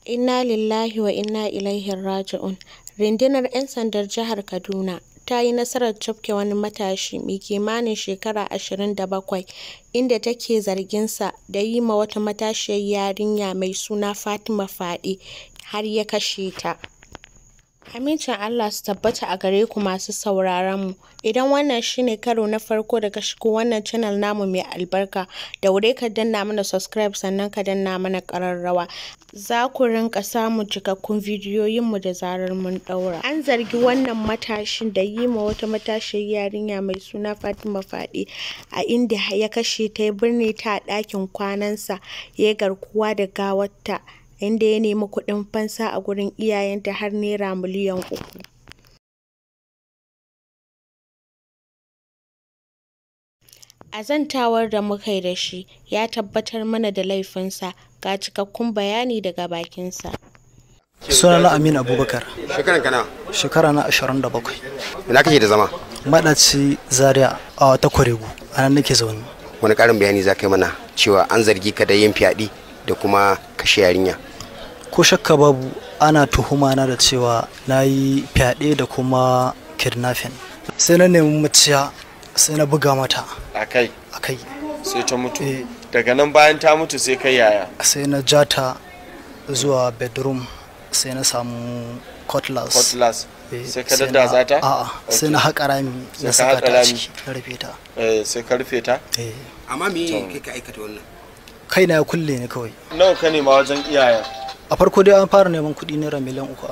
Innalillahi wa ilaihi raju'un. Rundunar 'yan sandar jihar Kaduna ta yi nasarar cafke wani matashi mai kimanin shekara 27 inda take zarginsa da yi ma wata matashiyar yarinya mai suna Fatima fyaɗe har ya kashe ta. Amincin Allah su tabbata a gare ku masu sauraron mu. Idan wannan shine karo na farko da ka shigo wannan channel namu mai albarka, daure ka danna mana subscribe sannan ka danna mana ƙararrawa. Za ku rinka samun cikakkun bidiyoyin mu da zarar mun ɗaura. An zargi wannan matashin da yi ma wata matashiyar yarinya mai suna Fatima fyaɗe a inda ya kashe ta, ya binne ta a ɗakin kwanansa, ya garkuwa da gawarta, inda ya nemi kuɗin fansa a gurin iyayenta har naira miliyan 3. A zantawar da muka yi da shi, ya tabbatar mana da laifinsa. Ga cikakkun bayani daga bakinsa. Sunana Aminu Abubakar. Shekaran kana? Shekara na 27. Ina kake da zama? Maɗaci Zaria a ta Kwaregu, a nan nake zaune. Wani ƙarin bayani za ka yi mana cewa an zargi ka da yin fyaɗe da kuma kashe yarinya? Ko shakka babu, ana tuhuma na da cewa na yi fyaɗe da kuma kidnapping. Sai na nemi maciya, sai na buga mata a kai sai ta mutu. Daga nan bayan ta mutu sai kai yaya? Sai na ja ta zuwa bedroom, sai na samu cutlass. Sai ka daddatsa ta? A'a, sai na haƙa rami na saka ta ciki na rufe ta. Sai ka rufe ta? Amma me kai ka aikata wannan? Kai na ya kulle ne kawai. Nawa ka nema wajen iyayen? A farko dai an fara neman kuɗi naira miliyan 3.